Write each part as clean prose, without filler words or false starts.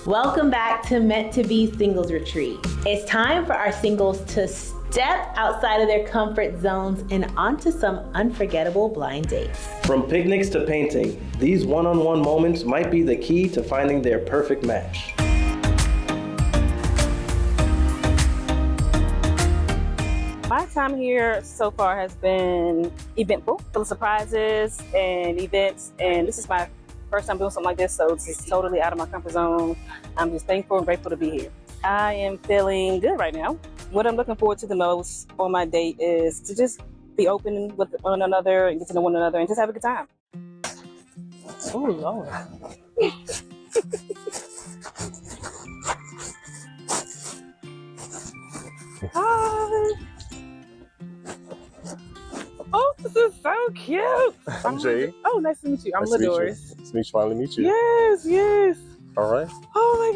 Welcome back to Meant to Be Singles Retreat. It's time for our singles to step outside of their comfort zones and onto some unforgettable blind dates. From picnics to painting, these one-on-one moments might be the key to finding their perfect match. My time here so far has been eventful, full of surprises and events, and this is my first time doing something like this, so it's just totally out of my comfort zone. I'm just thankful and grateful to be here. I am feeling good right now. What I'm looking forward to the most on my date is to just be open with one another and get to know one another and just have a good time. Oh, Lord. Hi. Oh, this is so cute. I'm Jay. Oh, nice to meet you. I'm Ladoris. Nice to meet you. Finally meet you. Yes, yes. All right. Oh my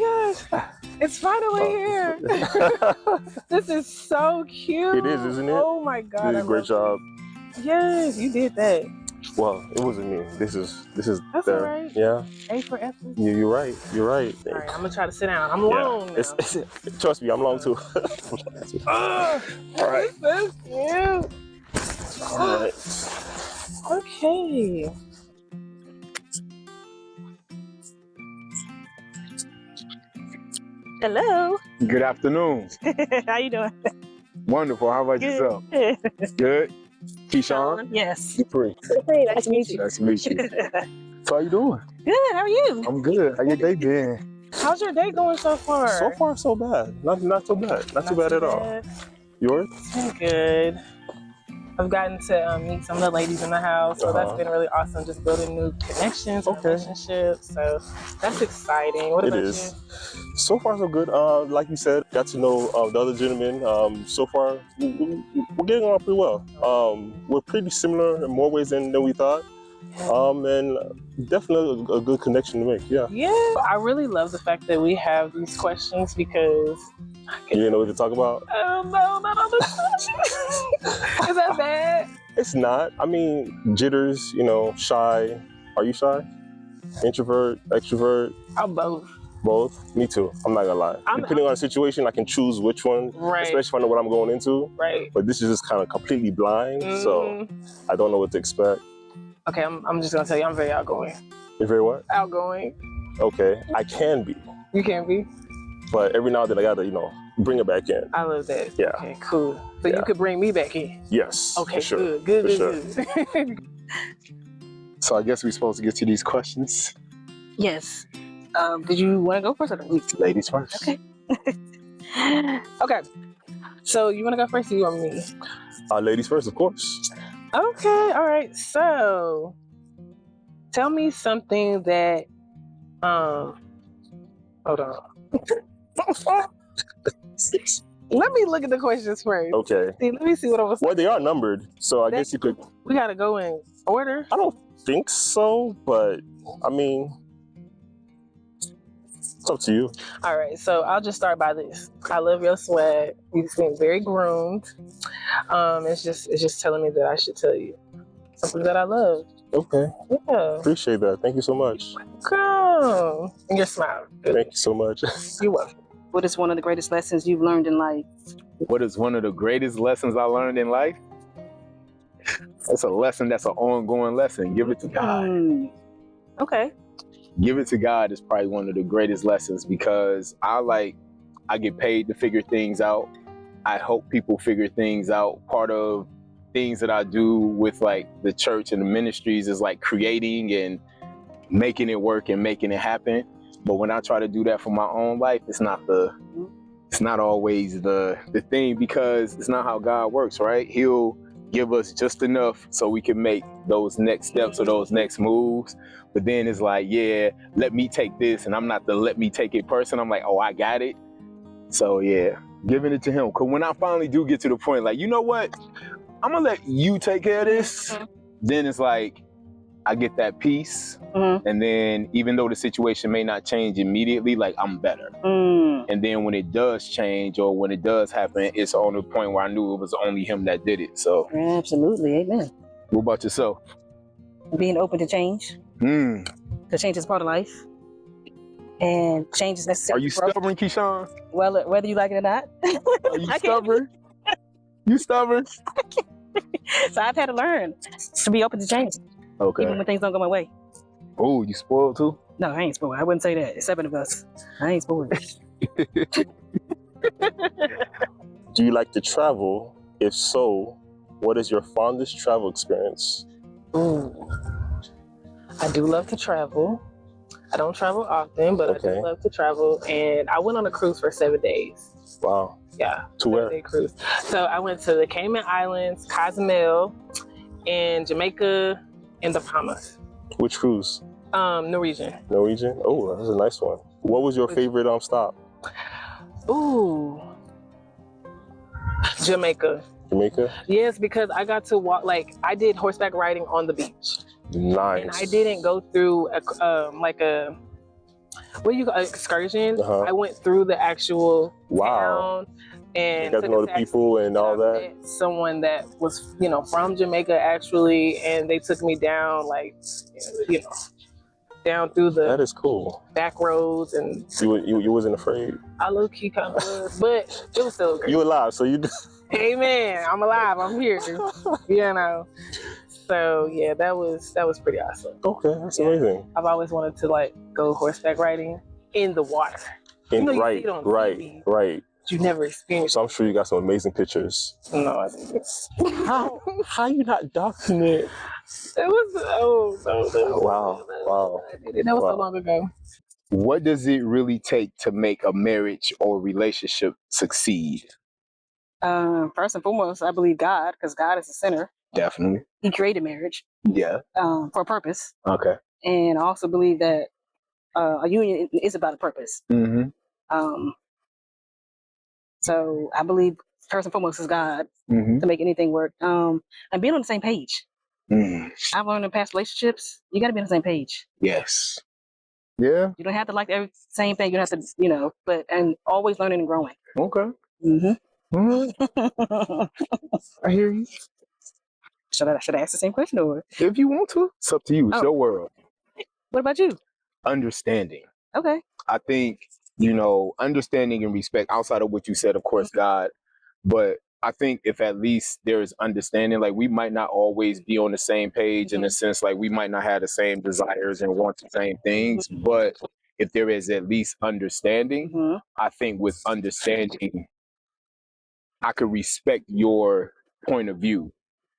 gosh. It's finally here. This is so cute. It is, isn't it? Oh my God. You did a great job. Yes, you did that. Well, it wasn't me. This is That's the, all right. Yeah. A for effort. Yeah, you're right. You're right. All right, I'm gonna try to sit down. I'm long now. Trust me, I'm long too. Oh, all right. This is cute. All right. Okay. Hello. Good afternoon. How you doing? Wonderful. How about yourself? Good. Keyshawn? Yes. Dupree. Nice to meet you. Nice to meet you. So how you doing? Good. How are you? I'm good. How your day been? How's your day going so far? So far, so bad. Not so bad. Not too bad at all. Yours? It's been good. I've gotten to meet some of the ladies in the house, so that's been really awesome. Just building new connections, and relationships. So that's exciting. What about you? So far, so good. Like you said, got to know the other gentlemen. So far, we're getting along pretty well. We're pretty similar in more ways than we thought. And definitely a good connection to make. Yeah. Yeah. I really love the fact that we have these questions because you didn't know what to talk about? Oh no, not all the questions. Is that bad? It's not. I mean, jitters, shy. Are you shy? Introvert, extrovert? I'm both. Both? Me too. I'm not gonna lie. Depending on the situation, I can choose which one, especially if I know what I'm going into. Right. But this is just kind of completely blind, so I don't know what to expect. Okay, I'm just gonna tell you, I'm very outgoing. You're very what? Outgoing. Okay, I can be. You can be? But every now and then I gotta, bring it back in. I love that. Yeah. Okay, cool. So you could bring me back in? Yes. Okay, for sure. good. So I guess we're supposed to get to these questions. Yes. Did you want to go first or Ladies first. Okay. Okay. So you want to go first or you want me? Ladies first, of course. Okay, all right. So tell me something that hold on. Let me look at the questions first. Okay. Let me see what I was. Well, they are numbered, so I guess you could. We gotta go in order. I don't think so, but I mean, it's up to you. All right, so I'll just start by this. I love your swag. You seem very groomed. It's just telling me that I should tell you something that I love. Okay. Yeah. Appreciate that. Thank you so much. Come. And your smile. Thank you so much. You're welcome. What is one of the greatest lessons you've learned in life? What is one of the greatest lessons I learned in life? It's a lesson that's an ongoing lesson. Give it to God. Okay. Give it to God is probably one of the greatest lessons because I get paid to figure things out. I help people figure things out. Part of things that I do with the church and the ministries is creating and making it work and making it happen. But when I try to do that for my own life, it's not always the thing because it's not how God works, right? He'll give us just enough so we can make those next steps or those next moves. But then it's let me take this, and I'm not the let me take it person. I'm like, oh, I got it. So yeah, giving it to him. Cause when I finally do get to the point, you know what? I'm gonna let you take care of this. Then it's I get that peace. And then even though the situation may not change immediately, I'm better. And then when it does change or when it does happen, it's on the point where I knew it was only him that did it. So Absolutely, amen. What about yourself? Being open to change. Because change is part of life. and change is necessary. Are you for growth. stubborn, Keyshawn? Well, whether you like it or not. Are you I can't- stubborn? You stubborn? So I've had to learn to be open to change, even Okay. when things don't go my way. Oh, you spoiled too? No, I ain't spoiled. I wouldn't say that. It's 7 of us. I ain't spoiled. Do you like to travel? If so, what is your fondest travel experience? Ooh. I do love to travel. I don't travel often, but I Okay. do love to travel. And I went on a cruise for 7 days. Wow. Yeah. To where? 7-day cruise. So I went to the Cayman Islands, Cozumel, and Jamaica, and the Bahamas. Which cruise? Norwegian. Norwegian? Oh, that's a nice one. What was your favorite stop? Ooh. Jamaica. Jamaica? Yes, because I got to walk, like, I did horseback riding on the beach. Nice. And I didn't go through what do you call excursion. I went through the actual town and you got to know the people and all that. Met someone that was, from Jamaica actually, and they took me down, like, down through the That is cool. back roads, and You wasn't afraid. I low key kind of was, but it was still great. You alive, so you. Hey man, I'm alive. I'm here. So yeah, that was pretty awesome. Okay, that's amazing. I've always wanted to like go horseback riding in the water. You see it on TV, Right. You never experienced. So I'm sure you got some amazing pictures. No, I didn't. How you not document? It was Wow. That was so long ago. What does it really take to make a marriage or relationship succeed? First and foremost, I believe God, because God is the center. Definitely. He created marriage Yeah. for a purpose. Okay. And I also believe that a union is about a purpose. Mm-hmm. So I believe first and foremost is God to make anything work. And being on the same page. I've learned in past relationships, you got to be on the same page. Yes. Yeah. You don't have to like every same thing. You don't have to, and always learning and growing. Okay. I hear you. Should I ask the same question or? If you want to, it's up to you. It's your world. What about you? Understanding. Okay. I think, understanding and respect outside of what you said, of course, God, but I think if at least there is understanding, like we might not always be on the same page in a sense, like we might not have the same desires and want the same things, but if there is at least understanding, I think with understanding, I could respect your point of view.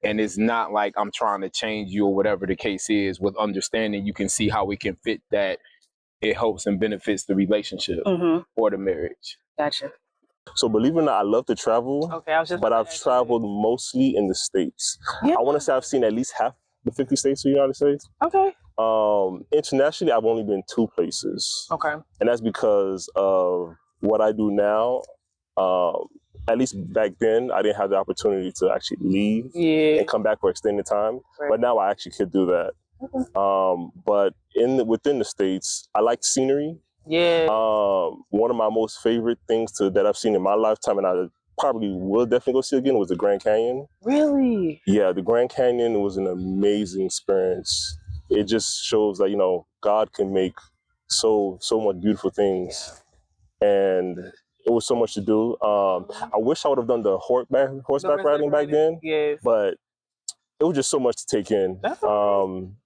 And it's not like I'm trying to change you or whatever the case is. With understanding, you can see how we can fit that it helps and benefits the relationship or the marriage. Gotcha. So believe it or not, I love to travel. Okay, I was just. But I've traveled mostly in the States. Yeah. I want to say I've seen at least half the 50 states of the United States. Okay. Internationally, I've only been 2 places. Okay. And that's because of what I do now. At least back then, I didn't have the opportunity to actually leave and come back for extended time. Right. But now I actually could do that. Okay. But within the States, I like scenery. Yeah. One of my most favorite things that I've seen in my lifetime, and I probably will definitely go see again, was the Grand Canyon. Really? Yeah, the Grand Canyon was an amazing experience. It just shows that, God can make so much beautiful things. And it was so much to do. I wish I would have done the horseback riding back then. Yes. But it was just so much to take in. That's awesome.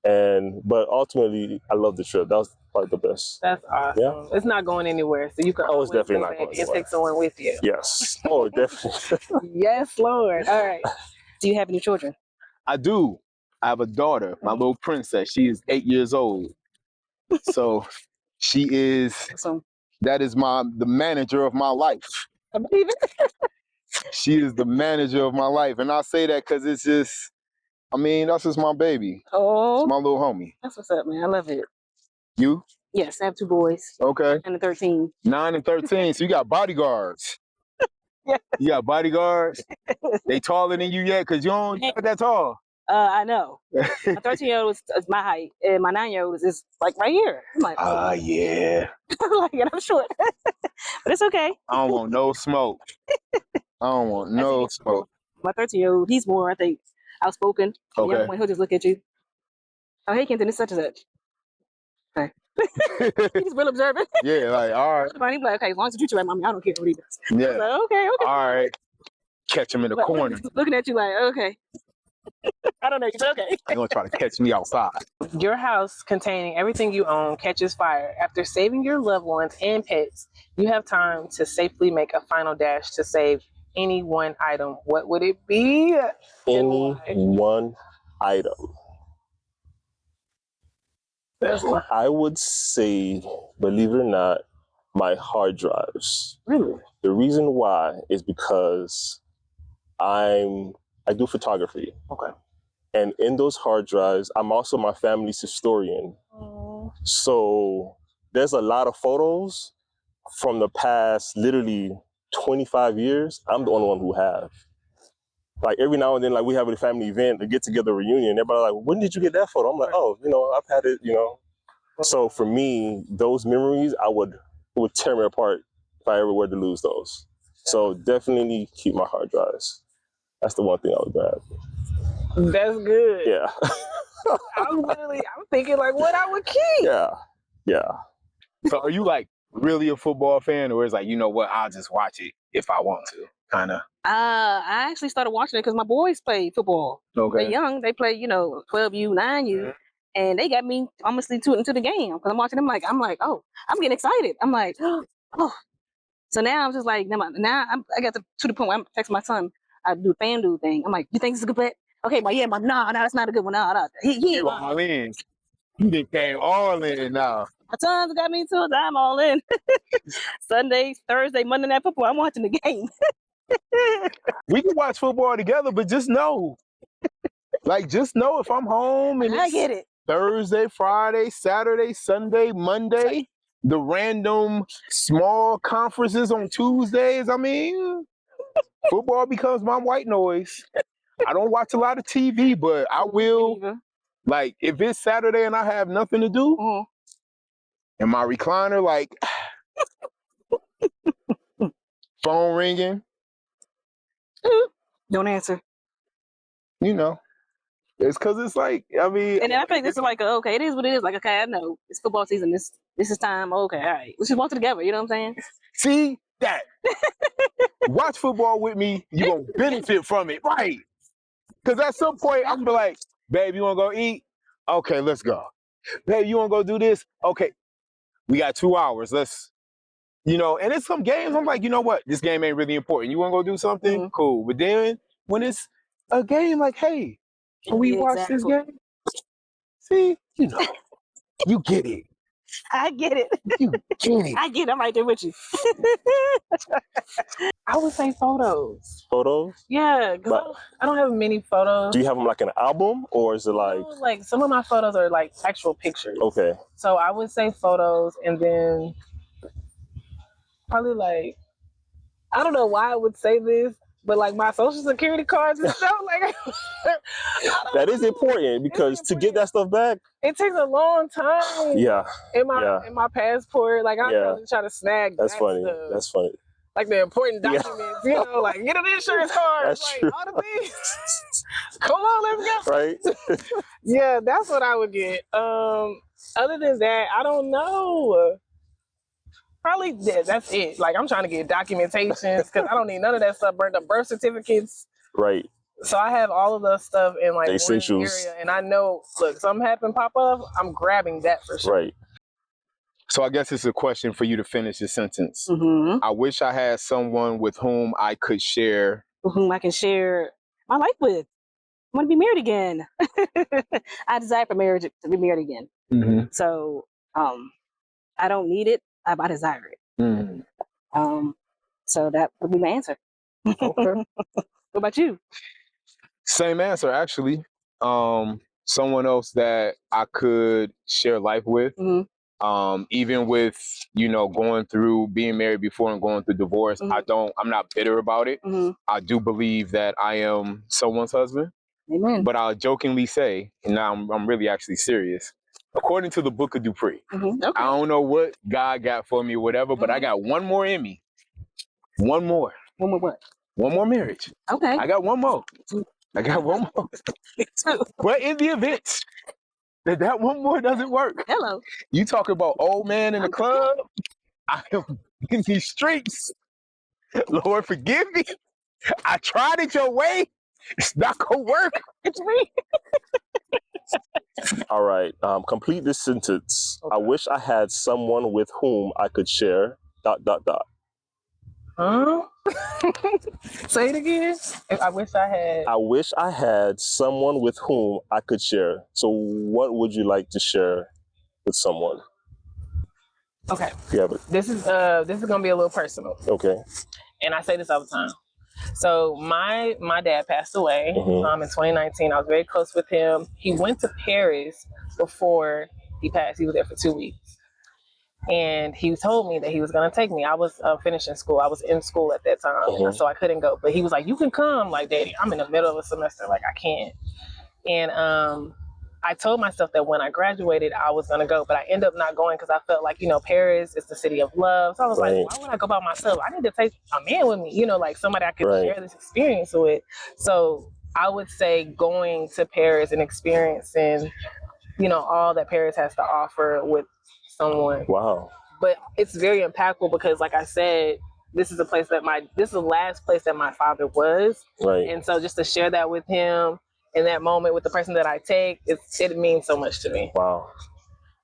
But ultimately, I love the trip. That was probably the best. That's awesome. Yeah. It's not going anywhere, so you can Oh, it's always definitely go not back going and anywhere. take someone with you. Yes. Oh, definitely. Yes, Lord. All right. Do you have any children? I do. I have a daughter, my little princess. She is 8 years old. So she is, that is the manager of my life. I believe it. She is the manager of my life. And I say that because it's just, that's just my baby. Oh. It's my little homie. That's what's up, man. I love it. You? Yes, I have 2 boys. Okay. And a 13. 9 and 13. So you got bodyguards. Yeah. You got bodyguards? They taller than you yet? Because you're not that tall. I know. My 13-year-old is my height, and my 9-year-old is like right here. I'm like, yeah. and I'm short. But it's okay. I don't want no smoke. I don't want no smoke. My 13-year-old, he's more, I think, outspoken. Okay. The young one, he'll just look at you. Oh, hey, Kenton, it's such and such. Okay. He's real observant. Yeah, like, all right. He's like, okay, as long as you treat you right, mommy, I don't care what he does. Yeah. Like, okay. All right. Catch him in the corner. Looking at you like, okay. I don't know. You said okay. They're gonna try to catch me outside. Your house containing everything you own catches fire. After saving your loved ones and pets, you have time to safely make a final dash to save any one item. What would it be? Any one item. I would say, believe it or not, my hard drives. Really? The reason why is because I do photography. Okay. And in those hard drives, I'm also my family's historian. So there's a lot of photos from the past literally 25 years. I'm the only one who have. Like every now and then, like we have a family event, a get together reunion. Everybody like, when did you get that photo? I'm like, oh, I've had it, So for me, those memories, it would tear me apart if I ever were to lose those. So definitely keep my hard drives. That's the one thing I would grab. That's good. Yeah. I'm thinking like what I would keep. Yeah. So are you like really a football fan, or is like, you know what, I'll just watch it if I want to, kind of? I actually started watching it because my boys play football. Okay. They're young. They play, 12U, 9U. And they got me almost into the game because I'm watching them. I'm like, oh, I'm getting excited. I'm like, oh. So now I'm just like, I got to the point where I'm texting my son. I do the FanDuel thing. I'm like, you think this is a good bet? Okay, no, that's not a good one. No. He all in. You done came all in now. My son's got me into it. I'm all in. Sunday, Thursday, Monday Night Football. I'm watching the game. We can watch football together, but just know if I'm home and I get it. Thursday, Friday, Saturday, Sunday, Monday, the random small conferences on Tuesdays. I mean, football becomes my white noise. I don't watch a lot of TV, but I will. Like, if it's Saturday and I have nothing to do, in my recliner, like, phone ringing. Don't answer. It's because it's like, I mean. And then I think this is like, okay, it is what it is. Like, okay, I know it's football season. This is time. Okay, all right. Let's just watch it together. You know what I'm saying? See that? Watch football with me. You're going to benefit from it. Right. Because at some point, I'm going to be like, babe, you want to go eat? Okay, let's go. Babe, you want to go do this? Okay. We got 2 hours. Let's, and it's some games. I'm like, you know what? This game ain't really important. You want to go do something? Cool. But then when it's a game, like, hey, can we watch this game? See, you get it. I get it. You get it. I get it. I'm right there with you. I would say photos. Photos? Yeah, because I don't have many photos. Do you have them like an album, or is it like? Like some of my photos are like actual pictures. Okay. So I would say photos, and then probably like, I don't know why I would say this, but like my social security cards and stuff, like that is important because to get that stuff back, it takes a long time. Yeah. In my passport, like I probably try to snag. That's funny. Stuff. That's funny. Like the important documents, like get an insurance card. That's like true. all the things. Come on, let's go. Right. Yeah, that's what I would get. Other than that, I don't know. Probably that's it. Like I'm trying to get documentations because I don't need none of that stuff. Burnt up birth certificates. Right. So I have all of the stuff in like one essentials. area, and I know, look, something happen pop up, I'm grabbing that for sure. Right. So I guess it's a question for you to finish your sentence. Mm-hmm. I wish I had someone with whom I could share. With whom I can share my life with. I want to be married again. I desire for marriage to be married again. Mm-hmm. So I don't need it. I desire it. Mm-hmm. So that would be my answer. Okay. What about you? Same answer, actually. Someone else that I could share life with. Mm-hmm. Even with, going through being married before and going through divorce, Mm-hmm. I'm not bitter about it. Mm-hmm. I do believe that I am someone's husband. Amen. But I'll jokingly say, and now I'm really actually serious, according to the book of Dupree, Mm-hmm. Okay. I don't know what God got for me or whatever, but I got one more in me. One more. One more what? One more marriage. Okay. I got one more. I got one more. But in the event That one more doesn't work. Hello. You talk about old man in the club. I am in these streets. Lord, forgive me. I tried it your way. It's not gonna work. It's me. All right. Complete this sentence. Okay. I wish I had someone with whom I could share. ... Huh? Say it again. I wish I had. I wish I had someone with whom I could share. So, what would you like to share with someone? Okay. Yeah, but This is gonna be a little personal, okay. and I say this all the time. So my dad passed away in 2019. I was very close with him. He went to Paris before he passed. He was there for 2 weeks. And he told me that he was going to take me. I was finishing school. I was in school at that time, so I couldn't go. But he was like, you can come. Like, Daddy, I'm in the middle of a semester. Like, I can't. And I told myself that when I graduated, I was going to go. But I ended up not going because I felt like, Paris is the city of love. So I was like, why would I go by myself? I need to take a man with me, like somebody I could share this experience with. So I would say going to Paris and experiencing, all that Paris has to offer with someone. Wow. But it's very impactful because, like I said, this is the last place that my father was. Right. And so just to share that with him in that moment with the person that I take, it means so much to me. Wow.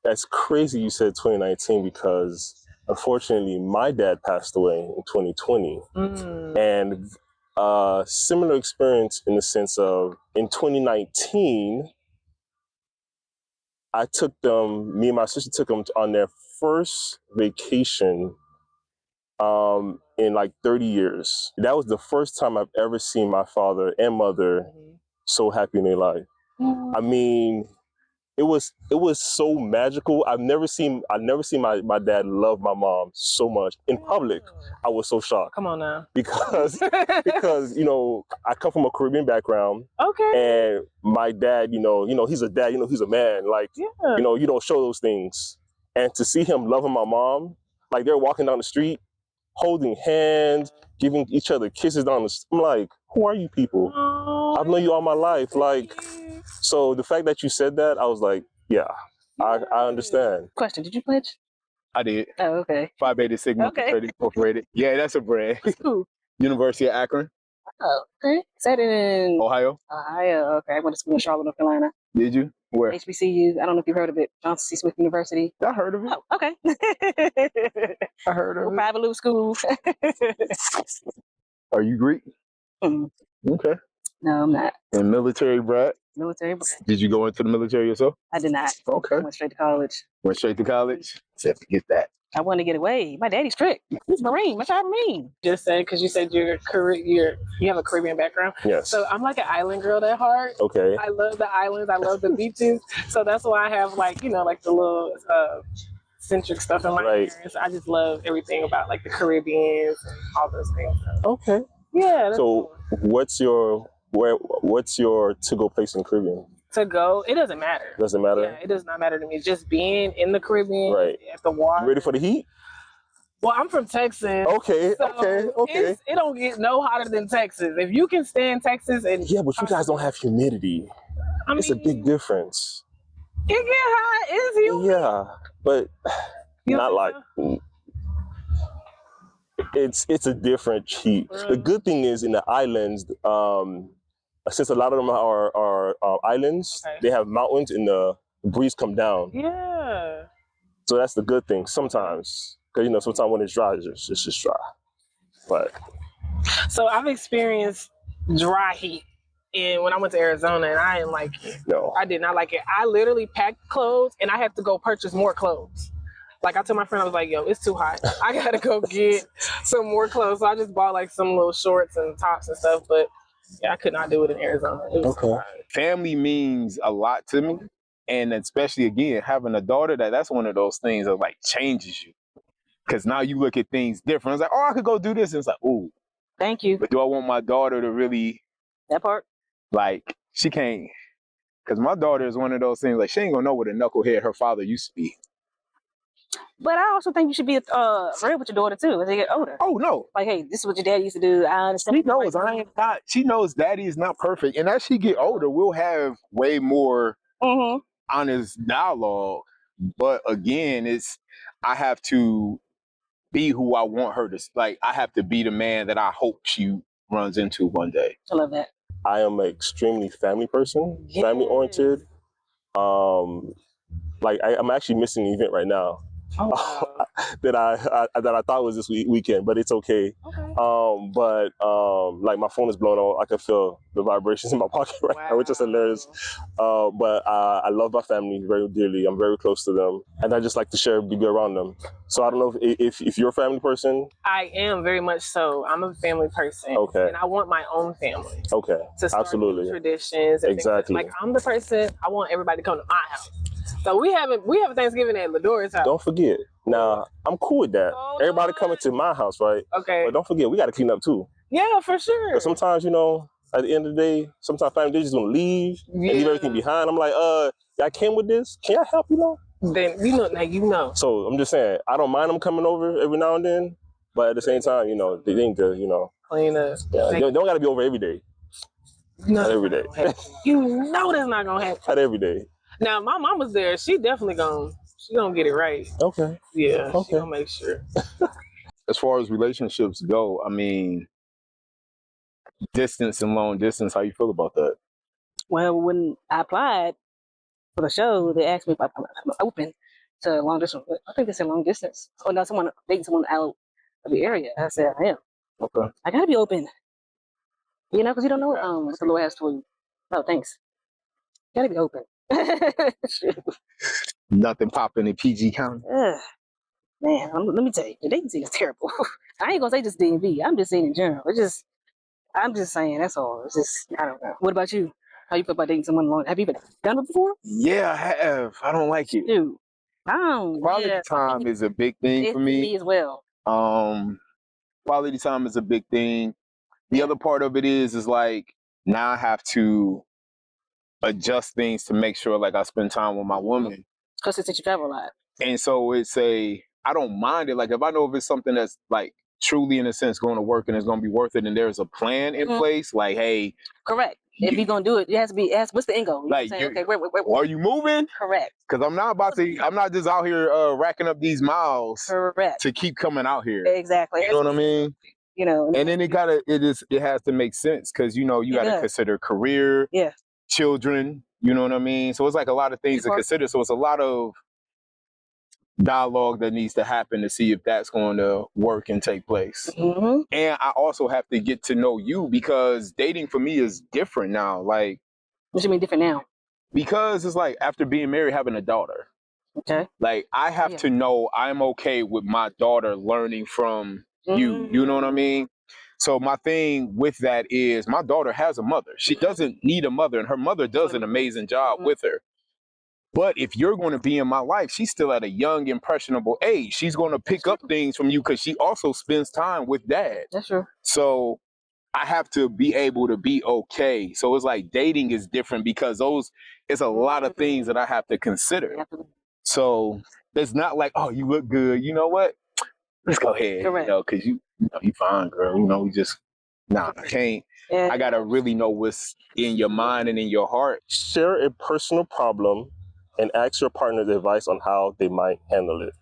That's crazy you said 2019 because unfortunately my dad passed away in 2020. And similar experience in the sense of in 2019, me and my sister took them on their first vacation in like 30 years. That was the first time I've ever seen my father and mother so happy in their life. I mean, it was so magical. I've never seen my dad love my mom so much in public. I was so shocked. Come on now. Because I come from a Caribbean background. Okay. And my dad, he's a dad, he's a man. Like, you don't show those things. And to see him loving my mom, like they're walking down the street, holding hands, giving each other kisses down the street. I'm like, who are you people? I've known you all my life. Like, so the fact that you said that, I was like, yeah, I understand. Question, did you pledge? I did. Oh, okay. Phi Beta Sigma Credit Incorporated. Yeah, that's a brand. Cool. University of Akron. Oh, okay. Is that in Ohio. Ohio? Okay. I went to school in Charlotte, North Carolina. Did you? Where? HBCU. I don't know if you've heard of it. Johnson C. Smith University. I heard of it. Oh, okay. I heard of it. Private little school. Are you Greek? Okay. No, I'm not. And military brat? Military. Did you go into the military yourself? I did not. Okay. I went straight to college. Went straight to college? Said forget that. I wanted to get away. My daddy's strict. He's Marine. My child Marine. Just saying, because you said you have a Caribbean background. Yes. So I'm like an island girl at heart. Okay. I love the islands. I love the beaches. So that's why I have like the little centric stuff in my ears. I just love everything about like the Caribbean and all those things. Okay. Yeah. That's so cool. what's your to-go place in Caribbean? To go, it doesn't matter. Doesn't matter? Yeah, it does not matter to me. Just being in the Caribbean, at the water. You ready for the heat? Well, I'm from Texas. Okay, so okay. It don't get no hotter than Texas. If you can stay in Texas and yeah, but you guys don't have humidity. It's a big difference. It get hot. It's humid. Yeah, but not like. It's a different heat. The good thing is in the islands, since a lot of them are islands, they have mountains and the breeze come down. Yeah. So that's the good thing sometimes. Because, sometimes when it's dry, it's just dry. But. So I've experienced dry heat. And when I went to Arizona, and I didn't like it. No. I did not like it. I literally packed clothes, and I had to go purchase more clothes. Like I told my friend, I was like, yo, it's too hot. I got to go get some more clothes. So I just bought like some little shorts and tops and stuff. But yeah, I could not do it in Arizona. It was hard. Family means a lot to me. And especially, again, having a daughter, that's one of those things that like changes you. Because now you look at things different. It's like, oh, I could go do this. And it's like, ooh. Thank you. But do I want my daughter to really... That part? Like, she can't... Because my daughter is one of those things, like, she ain't going to know what a knucklehead her father used to be. But I also think you should be real with your daughter, too, as they get older. Oh, no. Like, hey, this is what your dad used to do. I understand. She knows daddy is not perfect. And as she get older, we'll have way more honest dialogue. But again, I have to be who I want her to, like, I have to be the man that I hope she runs into one day. I love that. I am an extremely family person, Yes. family oriented. I'm actually missing an event right now. Oh, wow. that I thought was this weekend, but it's okay. Like my phone is blowing on. I can feel the vibrations in my pocket right now, which is hilarious. But I love my family very dearly. I'm very close to them, and I just like to be around them. So I don't know if you're a family person. I am very much so. I'm a family person. Okay. And I want my own family. Okay. To start Absolutely. Traditions. And Exactly. Like I'm the person, I want everybody to come to my house. So we have a Thanksgiving at Ladora's house. Don't forget. Now, I'm cool with that. Everybody coming to my house, right? Okay. But don't forget, we got to clean up too. Yeah, for sure. Because sometimes, at the end of the day, sometimes family, they're just going to leave and leave everything behind. I'm like, y'all came with this? Can I help, Then, So I'm just saying, I don't mind them coming over every now and then. But at the same time, they need to, clean up. Yeah, they don't got to be over every day. No, not every day. that's not going to happen. Not every day. Now, my mama's there. She definitely she gonna get it right. Okay. Yeah, okay. She gonna make sure. As far as relationships go, I mean, distance and long distance, how you feel about that? Well, when I applied for the show, they asked me if I'm open to long distance. I think they said long distance. Oh, no, dating someone out of the area. I said, I am. Okay. I gotta be open. Because you don't know what the Lord has for you. No, thanks. Gotta be open. Nothing popping in PG County. Man, let me tell you, the dating scene is terrible. I ain't gonna say just DMV. I'm just saying in general. I'm just saying, that's all. It's just, I don't know. What about you? How you feel about dating someone long? Have you done it before? Yeah, I have. I don't like it. Dude, quality time is a big thing for me. Me as well. Quality time is a big thing. The other part of it is like, now I have to adjust things to make sure like I spend time with my woman. Because since you travel a lot. And so I don't mind it. Like if I know if it's something that's like truly in a sense going to work and it's going to be worth it and there's a plan in place, like, hey. Correct. If you're going to do it, it has to be, what's the end goal? Like, okay, wait. Are you moving? Correct. Because I'm not just out here racking up these miles. Correct. To keep coming out here. Exactly. You know what I mean? And then it has to make sense because, you got to consider career, children, you know what I mean? So it's like a lot of things to consider. So it's a lot of dialogue that needs to happen to see if that's going to work and take place. Mm-hmm. And I also have to get to know you because dating for me is different now. Like, what you mean different now? Because it's like after being married, having a daughter. Okay. Like I have to know I'm okay with my daughter learning from you. You know what I mean? So my thing with that is my daughter has a mother. She doesn't need a mother, and her mother does an amazing job with her. But if you're going to be in my life, she's still at a young, impressionable age. She's going to pick up things from you because she also spends time with dad. That's true. So I have to be able to be okay. So it's like dating is different because it's a lot of things that I have to consider. So it's not like, oh, you look good. You know what? Let's go ahead. Correct. Because you fine, girl. We just, I can't. I got to really know what's in your mind and in your heart. Share a personal problem and ask your partner's advice on how they might handle it.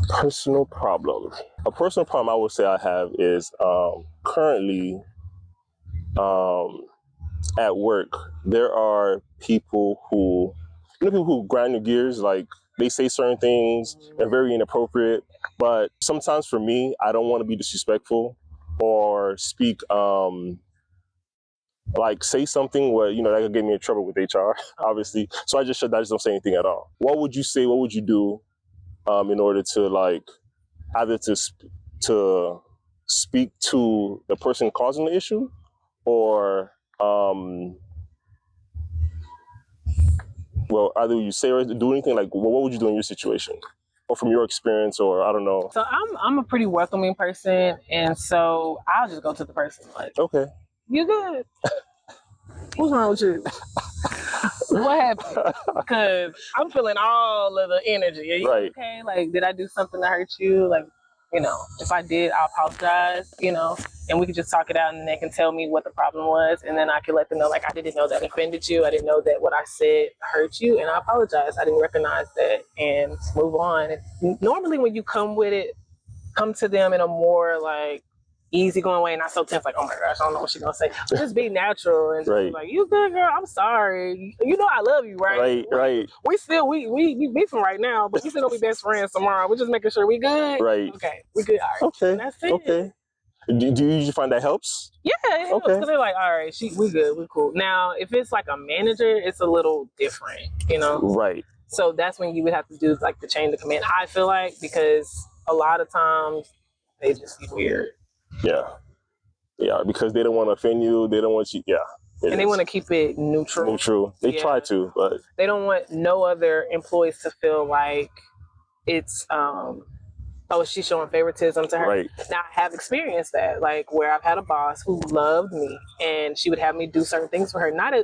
Personal problem. A personal problem I would say I have is currently at work, there are people who grind their gears, like they say certain things and very inappropriate. But sometimes for me, I don't want to be disrespectful or speak, like say something where, that could get me in trouble with HR, obviously. So I just don't say anything at all. What would you say? What would you do in order to like either to speak to the person causing the issue or well, either you say or do anything, like what would you do in your situation? Or from your experience, or I don't know. So I'm a pretty welcoming person, and so I'll just go to the person like, okay, you good? What's wrong with you? What happened? Because I'm feeling all of the energy. Are you okay? Like, did I do something to hurt you? Like, you know, if I did, I apologize, you know, and we could just talk it out and they can tell me what the problem was. And then I could let them know, like, I didn't know that offended you. I didn't know that what I said hurt you. And I apologize. I didn't recognize that, and move on. And normally when you come to them in a more like easygoing way, not so tense, like, oh my gosh, I don't know what she's gonna say. But just be natural and just be like, you good, girl, I'm sorry. You know I love you, right? Right. We still we beefing right now, but we still gonna be best friends tomorrow. We're just making sure we good. Right. Okay, we good. All right. Okay. And that's it. Okay. Do you usually find that helps? Yeah, it helps because they're like, all right, we good, we cool. Now, if it's like a manager, it's a little different, you know? Right. So that's when you would have to do like the chain of command, I feel like, because a lot of times they just be weird. Yeah, because they don't want to offend you. They don't want you. Yeah. And they want to keep it neutral. They try to, but they don't want no other employees to feel like it's oh, she's showing favoritism to her. Right. Now, I have experienced that, like where I've had a boss who loved me and she would have me do certain things for her, not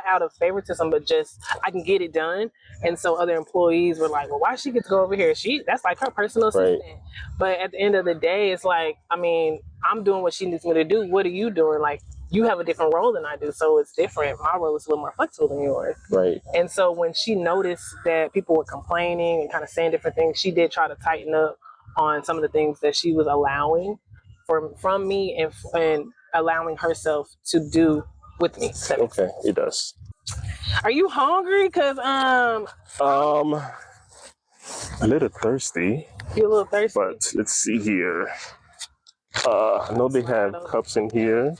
out of favoritism, but just I can get it done. And so other employees were like, well, why she get to go over here? That's like her personal assistant. Right. But at the end of the day, it's like, I mean, I'm doing what she needs me to do. What are you doing? Like, you have a different role than I do, so it's different. My role is a little more flexible than yours. Right. And so when she noticed that people were complaining and kind of saying different things, she did try to tighten up on some of the things that she was allowing from me and allowing herself to do with me. Okay, it does. Are you hungry? Cause a little thirsty. You're a little thirsty. But let's see here. I know they have cups in here.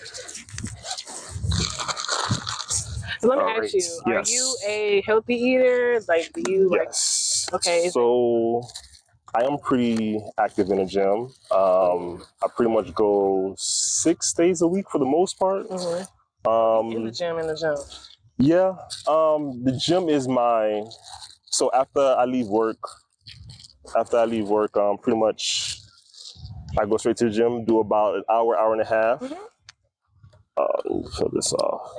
So let me ask you, are you a healthy eater? Like, do you yes. Okay. So I am pretty active in the gym. I pretty much go 6 days a week for the most part. Mm-hmm. In the gym. Yeah. The gym is so after I leave work, pretty much I go straight to the gym, do about an hour and a half. Mm-hmm. Fill this off.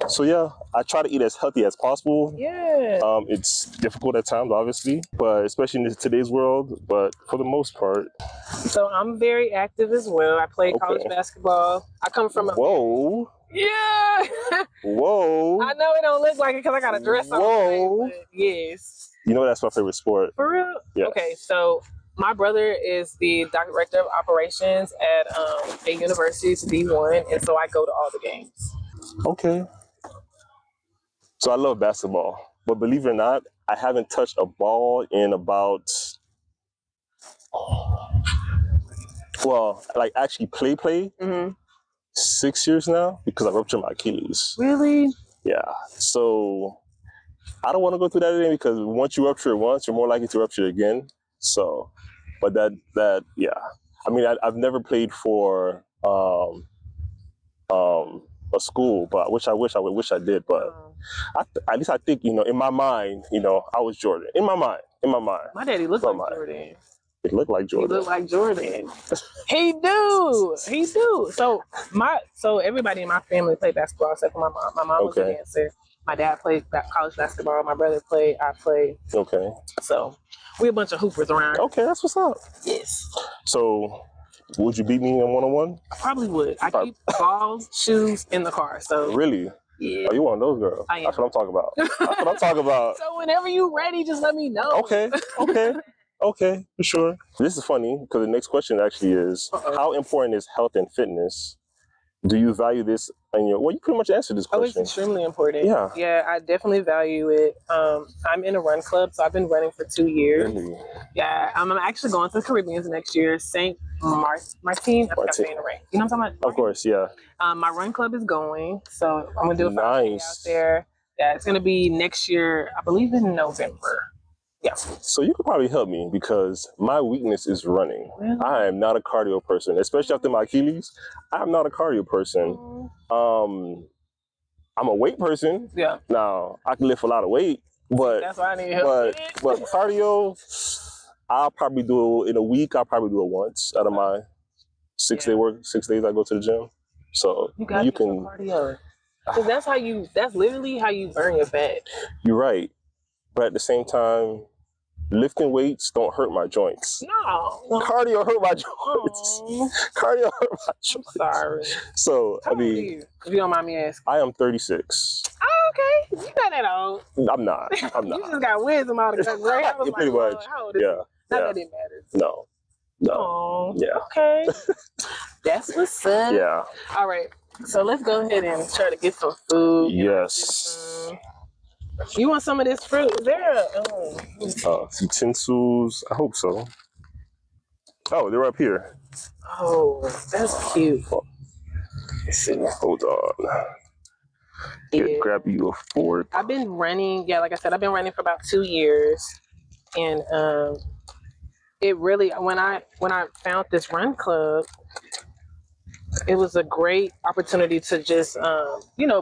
So yeah, I try to eat as healthy as possible. Yeah. It's difficult at times, obviously, but especially in today's world. But for the most part. So I'm very active as well. I play college basketball. I come from a. Whoa. Yeah. Whoa. I know it don't look like it because I got a dress on. Whoa. But yes. You know that's my favorite sport. For real? Yeah. Okay, so my brother is the director of operations at a university, it's D1, and so I go to all the games. Okay. So I love basketball, but believe it or not, I haven't touched a ball in about, actually play, 6 years now because I ruptured my Achilles. Really? Yeah. So I don't want to go through that again because once you rupture it once, you're more likely to rupture it again. So, but that yeah. I mean, I've never played for a school, but I wish I did. But at least I think, in my mind, I was Jordan. In my mind. My daddy looked like Jordan. It looked like Jordan. He looked like Jordan. He do. So everybody in my family played basketball except for my mom. My mom was a dancer. My dad played college basketball. My brother played. I played. Okay. So we a bunch of hoopers around. Okay, that's what's up. Yes. So would you beat me in one-on-one? I probably would. I keep balls, shoes in the car. So really? Yeah. Oh, you one of those girls? I am. That's what I'm talking about. So whenever you ready, just let me know. Okay, for sure. This is funny because the next question actually is, how important is health and fitness? Do you value this in your, you pretty much answered this question. Oh, it's extremely important. Yeah. Yeah, I definitely value it. I'm in a run club, so I've been running for 2 years. Really? Yeah, I'm actually going to the Caribbean next year, St. Martin. I think I'm saying it right. You know what I'm talking about? Of course, yeah. My run club is going, so I'm going to do a 5K out there. Yeah, it's going to be next year, I believe in November. Yeah. So you could probably help me because my weakness is running. Really? I am not a cardio person, especially after my Achilles. I'm not a cardio person. I'm a weight person. Yeah. Now I can lift a lot of weight, but that's why I need help. But cardio, I'll probably do it in a week. I'll probably do it once out of my 6 day work. 6 days I go to the gym. So you can cardio. Because that's literally how you burn your fat. You're right. But at the same time, lifting weights don't hurt my joints. No. Cardio hurt my joints. Oh, Cardio hurt my I'm joints. sorry. So, How old are you? If you don't mind me asking. I am 36. Oh, okay. You're not that old. I'm not. I'm You not. just got wisdom out of the right? I was Yeah, pretty like, much. how old is Yeah. he? Not that it matters. No. No. Oh, Yeah. okay. That's what's up. Yeah. All right. So let's go ahead and try to get some food. Yes. You want some of this fruit? Is there Some tinsels. I hope so. Oh, they're up here. Oh, that's cute. Let's see. Hold on. Yeah. Grab you a fork. I've been running. Yeah, like I said, I've been running for about 2 years, and it really when I found this run club, it was a great opportunity to just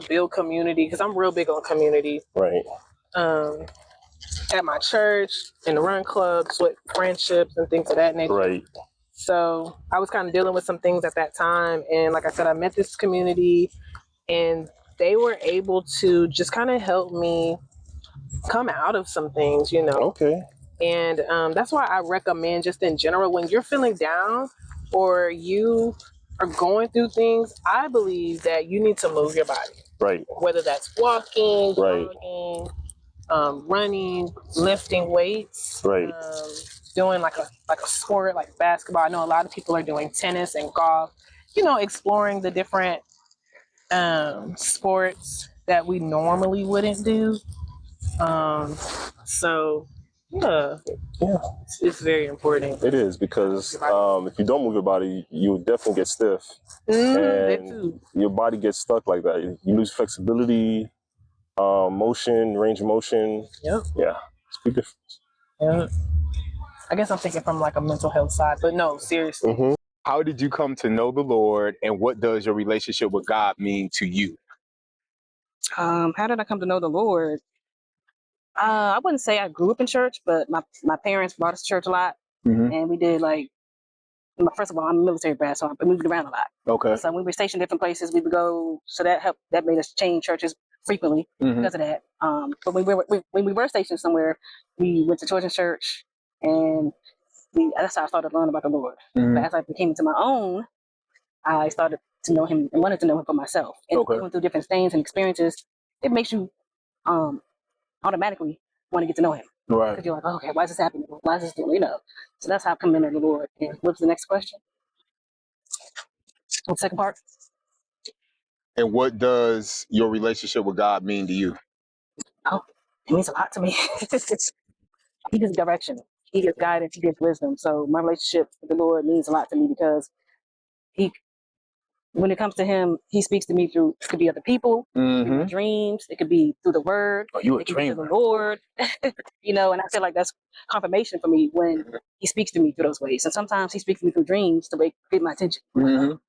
build community, because I'm real big on community. Right. At my church, in the run clubs, with friendships and things of that nature. Right. So I was kind of dealing with some things at that time, and like I said, I met this community, and they were able to just kind of help me come out of some things, Okay. And that's why I recommend, just in general, when you're feeling down or you are going through things, I believe that you need to move your body. Right. Whether that's walking, Right. jogging, running, lifting weights, Right. doing like a sport like basketball. I know a lot of people are doing tennis and golf, exploring the different sports that we normally wouldn't do. So yeah, it's very important. It is, because if you don't move your body, you definitely get stiff, That and too. your body gets stuck like that. You lose flexibility, motion, range of motion. Yep. Yeah, it's a big difference. Yeah. I guess I'm thinking from like a mental health side, but no, seriously. Mm-hmm. How did you come to know the Lord, and what does your relationship with God mean to you? How did I come to know the Lord? I wouldn't say I grew up in church, but my parents brought us to church a lot, and we did first of all, I'm a military brat, so I moved around a lot. Okay. So we were stationed in different places. We would go, so that made us change churches frequently because of that. But when we were stationed somewhere, we went to children's church, and that's how I started learning about the Lord. But as I became into my own, I started to know Him and wanted to know Him for myself. And going through different things and experiences, it makes you automatically want to get to know Him. Right. Because you're like, okay, why is this happening? Why is this doing? So that's how I come to know the Lord. And what's the next question? What's the second part? And what does your relationship with God mean to you? Oh, it means a lot to me. He gives direction. He gives guidance. He gives wisdom. So my relationship with the Lord means a lot to me, because when it comes to Him, He speaks to me through, it could be other people, it could be my dreams, it could be through the Word, You a it could be through dreamer. the Lord, and I feel like that's confirmation for me when He speaks to me through those ways. And sometimes He speaks to me through dreams to get my attention. I'm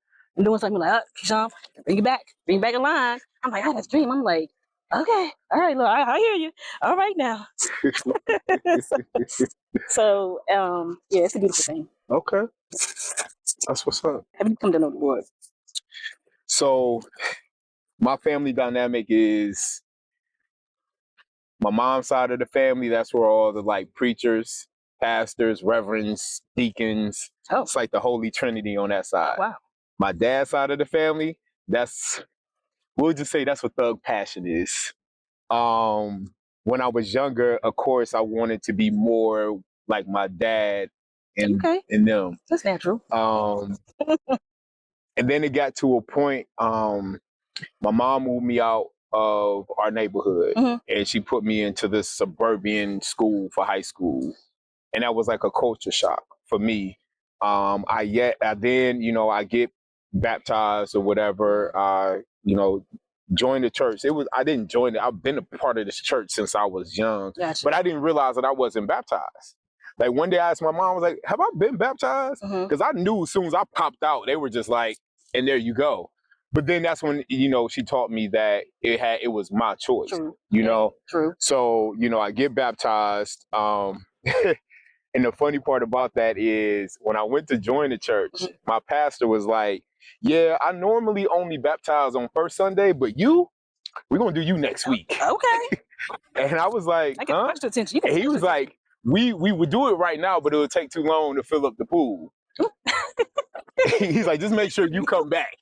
doing something like, Keyshawn, bring it back in line. I'm like, that's a dream. I'm like, okay, all right, Lord, I hear you. All right now. So, yeah, it's a beautiful thing. Okay. That's what's up. Have you come to know the Lord? So my family dynamic is my mom's side of the family. That's where all the preachers, pastors, reverends, deacons. Oh. It's like the Holy Trinity on that side. Wow. My dad's side of the family, we'll just say that's what thug passion is. When I was younger, of course, I wanted to be more like my dad and them. That's natural. And then it got to a point, my mom moved me out of our neighborhood, and she put me into this suburban school for high school. And that was like a culture shock for me. I get baptized or whatever, join the church. I didn't join it. I've been a part of this church since I was young, but I didn't realize that I wasn't baptized. Like one day I asked my mom, I was like, have I been baptized? Because I knew as soon as I popped out, they were just like, and there you go. But then that's when, she taught me that it was my choice, True. So, I get baptized. And the funny part about that is when I went to join the church, my pastor was like, yeah, I normally only baptize on first Sunday, but we're going to do you next week. Okay. And I was like, I get extra attention. And he was like, we would do it right now, but it would take too long to fill up the pool. He's like, just make sure you come back.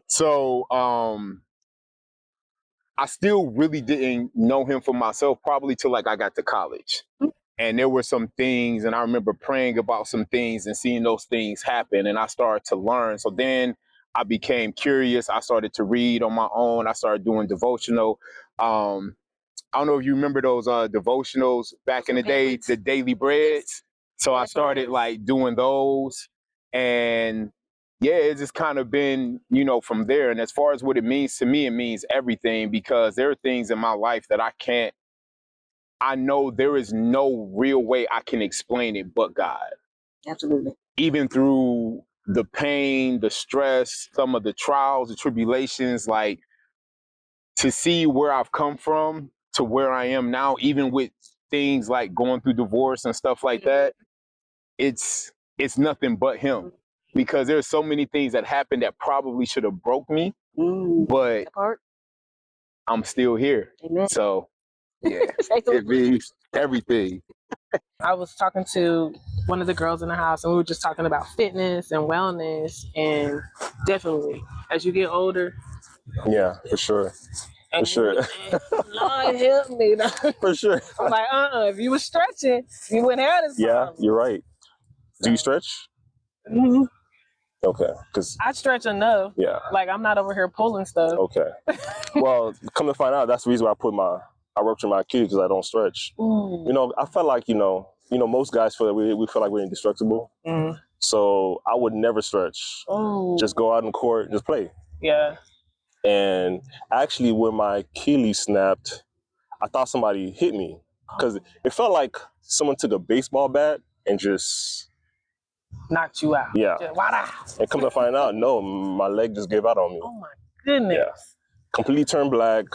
So I still really didn't know him for myself, probably till like I got to college. And there were some things, and I remember praying about some things and seeing those things happen, and I started to learn. So then I became curious. I started to read on my own. I started doing devotional. I don't know if you remember those devotionals back in the day, the daily breads. So I started like doing those, and yeah, it's just kind of been, you know, from there. And as far as what it means to me, it means everything, because there are things in my life that I know there is no real way I can explain it but God. Absolutely. Even through the pain, the stress, some of the trials, the tribulations, like to see where I've come from to where I am now, even with things like going through divorce and stuff like that, it's nothing but him. Because there's so many things that happened that probably should have broke me, but I'm still here. Amen. So yeah, it means everything. I was talking to one of the girls in the house, and we were just talking about fitness and wellness, and definitely as you get older. Yeah, for sure. For sure. Lord help me. For sure. I'm like, if you were stretching, you wouldn't have this problem. Yeah, you're right. Do you stretch? Mm-hmm. Okay, because I stretch enough. Yeah. Like I'm not over here pulling stuff. Okay. Well, come to find out, that's the reason why I ruptured my Achilles, because I don't stretch. Ooh. You know, I felt like, most guys feel that we feel like we're indestructible. Mm. So I would never stretch. Ooh. Just go out in court and just play. Yeah. And actually, when my Achilles snapped, I thought somebody hit me, because it felt like someone took a baseball bat and just knocked you out. Yeah. Just, and come to find out, no, my leg just gave out on me. Oh my goodness. Yeah. Completely turned black.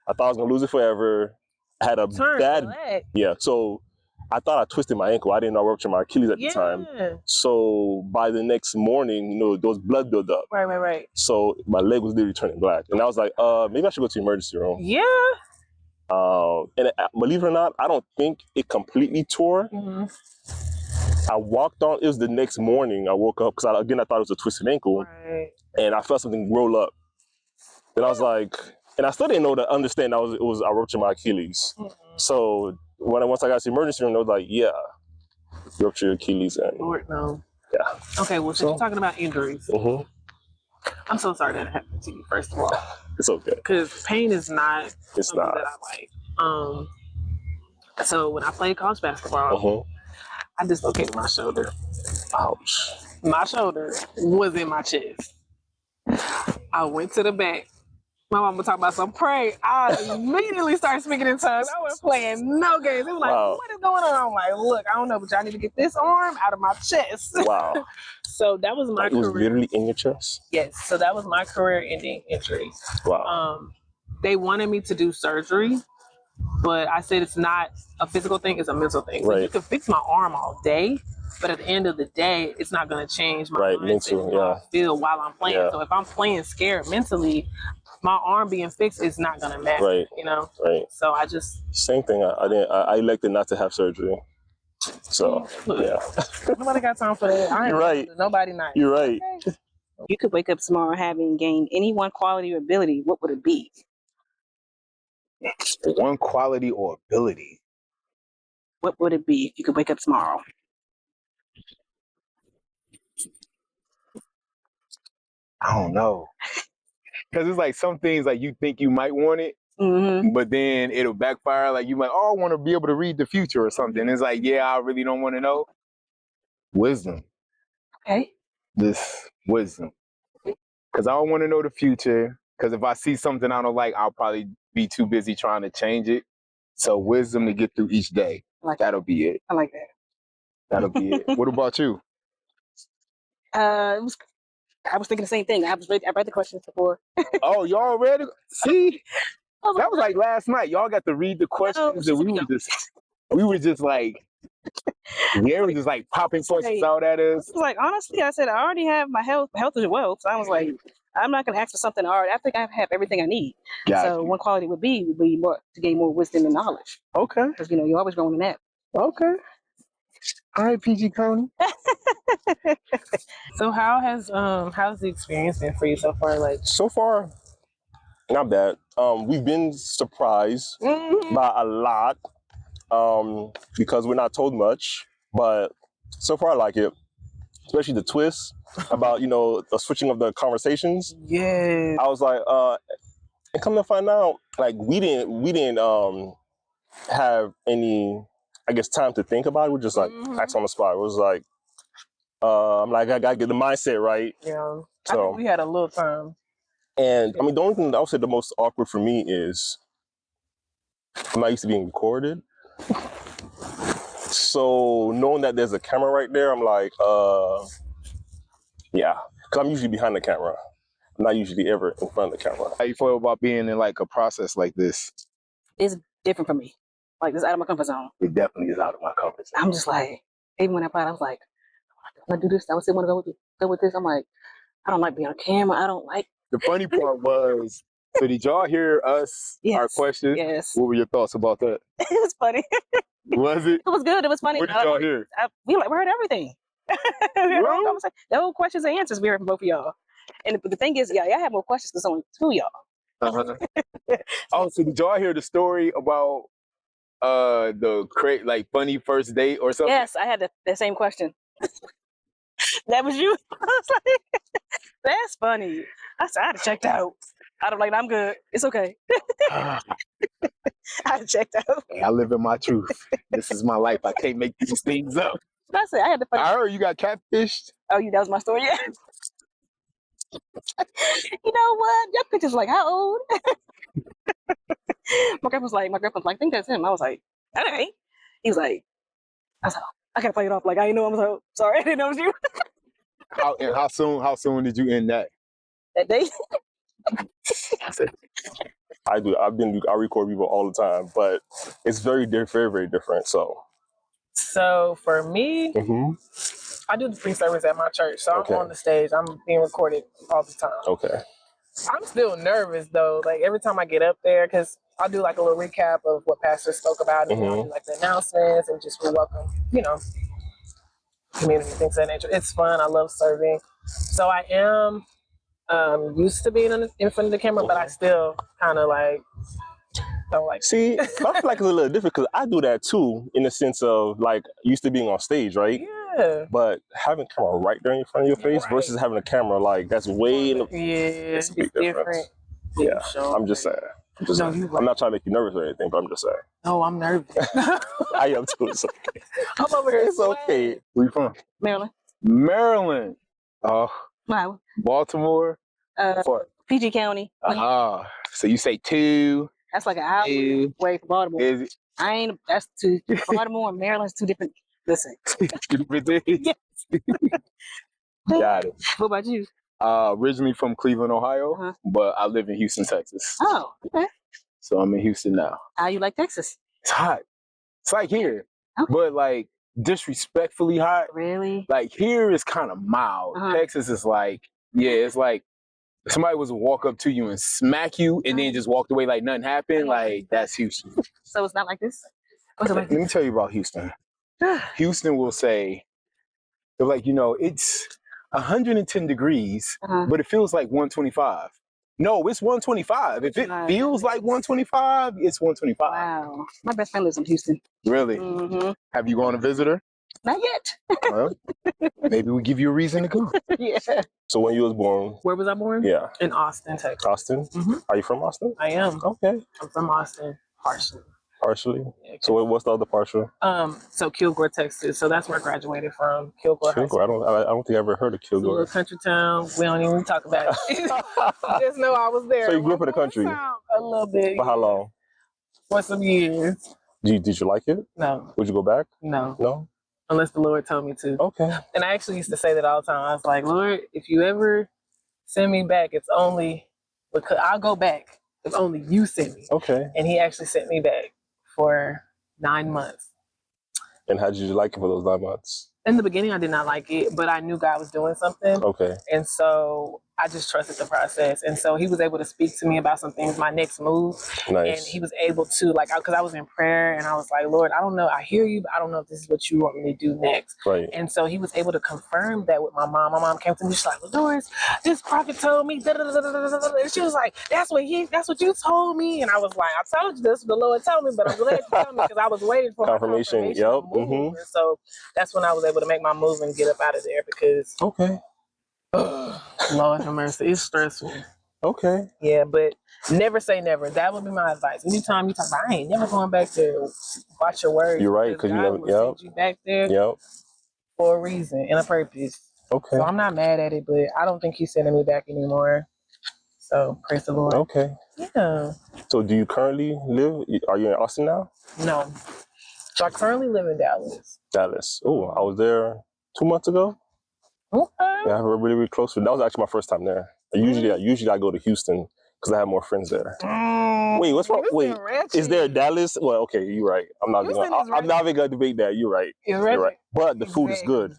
I thought I was gonna lose it forever. I had a bad black. Yeah. So I thought I twisted my ankle. I didn't know I ruptured my Achilles at the time. So by the next morning, those blood build up. Right. So my leg was literally turning black, and I was like, maybe I should go to the emergency room. Yeah. And believe it or not, I don't think it completely tore. Mm-hmm. I walked on. It was the next morning. I woke up because I thought it was a twisted ankle, and I felt something roll up. Then I was like, and I still didn't understand that I ruptured my Achilles. Mm-hmm. So once I got to the emergency room, they was like, yeah, you ruptured your Achilles. And Lord, no. Yeah. Okay, well, since you're talking about injuries, mm-hmm. I'm so sorry that happened to you, first of all. It's okay. Because pain is not something that I like. So when I played college basketball, I dislocated my shoulder. Ouch. My shoulder was in my chest. I went to the back. My mama talking about some pray. I immediately started speaking in tongues. I wasn't playing no games. It was like, what is going on? I'm like, look, I don't know, but y'all need to get this arm out of my chest. Wow. So that was my career. It was literally in your chest? Yes. So that was my career-ending injury. Wow. They wanted me to do surgery, but I said it's not a physical thing, it's a mental thing. So you can fix my arm all day, but at the end of the day, it's not going to change my mindset, how I feel while I'm playing. Yeah. So if I'm playing scared mentally, my arm being fixed is not going to matter, Right. So I just... Same thing. I elected not to have surgery. So, yeah. Nobody got time for that. I ain't right. Nobody nice. You're right. Okay. You could wake up tomorrow having gained any one quality or ability. What would it be? One quality or ability? What would it be if you could wake up tomorrow? I don't know. Because it's like some things like you think you might want it, but then it'll backfire. Like you might, I want to be able to read the future or something. It's like, yeah, I really don't want to know. Wisdom. Okay. This wisdom. Because I don't want to know the future. Because if I see something I don't like, I'll probably be too busy trying to change it. So wisdom to get through each day. That'll be it. I like that. That'll be it. What about you? I was thinking the same thing. I read the questions before. Oh, y'all read it? See? That was like last night. Y'all got to read the questions and we were just like, we were just like popping questions out at us. I was like, honestly, I said, I already have my health is wealth. So I was like, I'm not going to ask for something already. I think I have everything I need. So one quality would be more to gain more wisdom and knowledge. Okay. Because, you're always growing in that. Okay. All right, PG County. So how's the experience been for you so far? Like, So far, not bad. We've been surprised by a lot because we're not told much, but so far I like it. Especially the twist about, you know, the switching of the conversations. yeah, I was like, and come to find out, like we didn't have any, I guess, time to think about it. We just like act on the spot. It was like, I'm like, I gotta get the mindset right. yeah. I So, think we had a little time. and I mean, the only thing that I would say the most awkward for me is I'm not used to being recorded. So knowing that there's a camera right there, I'm like, yeah, because I'm usually behind the camera. I'm not usually ever in front of the camera. How you feel about being in like a process like this? It's different for me. Like, this is out of my comfort zone. It definitely is out of my comfort zone. I'm just like, even when I applied, I was like, I'm gonna do this. I was want to go with this. I'm like, I don't like being on camera. I don't like. The funny part was, so did y'all hear us, our questions? Yes. What were your thoughts about that? It was funny. Was it? It was good. It was funny. What did y'all hear? We heard everything. Really? The whole questions and answers we heard from both of y'all. And the thing is, y'all have more questions because only two of y'all. Oh, so did y'all hear the story about the like funny first date or something? Yes, I had the same question. That was you. I was like, that's funny. I said, I'd have checked out. I'd have like, I'm good. It's okay. I'd have checked out. Hey, I live in my truth. This is my life. I can't make these things up. That's it. I had the funny. I heard you got catfished. Oh, that was my story. Yeah. You know what? Your picture's like, how old? My girlfriend's like, I think that's him. I was like, that ain't. He was like, I was like, I gotta play it off like I didn't know. I was like, sorry, I didn't know it was you. How soon did you end that? That day. I record people all the time, but it's very very different. So for me, I do the free service at my church. So I'm on the stage. I'm being recorded all the time. Okay. I'm still nervous though. Like every time I get up there, because I'll do like a little recap of what pastor spoke about, and I'll do like the announcements and just welcome, community, things of that nature. It's fun. I love serving. So I am used to being in front of the camera, but I still kind of like don't like. See, I feel like it's a little different because I do that too, in the sense of like used to being on stage, right? Yeah. But having a camera right there in front of your face versus having a camera like that's way in the it's a big difference. Yeah, sure. I'm just saying. I'm not trying to make you nervous or anything, but I'm just saying. Oh, I'm nervous. I am too. It's okay. I'm over here. It's okay. Where you from? Maryland. Maryland. Oh. Wow. Baltimore. PG County. So you say 2. That's like an hour away from Baltimore. Is it? That's two. Baltimore and Maryland's two different. Listen. Yes. Got it. What about you? Originally from Cleveland, Ohio, but I live in Houston, Texas. Oh, okay. So I'm in Houston now. How you like Texas? It's hot. It's like here, okay. But like disrespectfully hot. Really? Like here is kind of mild. Texas is like, it's like somebody was to walk up to you and smack you and then just walked away like nothing happened. Like that's Houston. So it's not like this? Let me tell you about Houston. Houston will say, they're like, it's 110 degrees, but it feels like 125. No, it's 125. If it feels like 125, it's 125. Wow. My best friend lives in Houston. Really? Have you gone to visit her? Not yet. Well, maybe we give you a reason to go. Yeah. So when you was born? Where was I born? Yeah. In Austin, Texas. Austin? Are you from Austin? I am. Okay. I'm from Austin, partially. Partially? Yeah, so what's the other partial? So Kilgore, Texas. So that's where I graduated from. Kilgore. High School. I don't think I ever heard of Kilgore. It's a little country town. We don't even talk about it. Just know I was there. So you grew up in the country? A little bit. For how long? For some years. Did you like it? No. Would you go back? No. No? Unless the Lord told me to. Okay. And I actually used to say that all the time. I was like, Lord, if you ever send me back, it's only because I'll go back if only you send me. Okay. And he actually sent me back for 9 months. And how did you like it for those 9 months? In the beginning, I did not like it, but I knew God was doing something. Okay. And so I just trusted the process. And so he was able to speak to me about some things, my next move. Nice. And he was able to, like, because I was in prayer and I was like, Lord, I don't know. I hear you, but I don't know if this is what you want me to do next. Right. And so he was able to confirm that with my mom. My mom came to me, she's like, well, Doris, this prophet told me, da, da, da, da, da, da, da. And she was like, that's what you told me. And I was like, I told you this, what the Lord told me, but I'm glad you told me because I was waiting for Confirmation. my confirmation Yep. to move. And so that's when I was able to make my move and get up out of there because Okay. Lord have mercy, it's stressful. Okay. Yeah, but never say never. That would be my advice. Anytime you talk about, I ain't never going back there. Watch your words. You're right, because you never. will send you back there for a reason and a purpose. Okay. So I'm not mad at it, but I don't think he's sending me back anymore. So praise the Lord. Okay. Yeah. So do you currently live? Are you in Austin now? No. So I currently live in Dallas. Dallas. Oh, I was there 2 months ago. Okay. Yeah, I have a really, really close friend. That was actually my first time there. Usually I go to Houston because I have more friends there. Wait, what's wrong? Wait, is there a Dallas? Well, okay, you're right. I'm not even gonna debate that. You're right. You're right. But the food is good.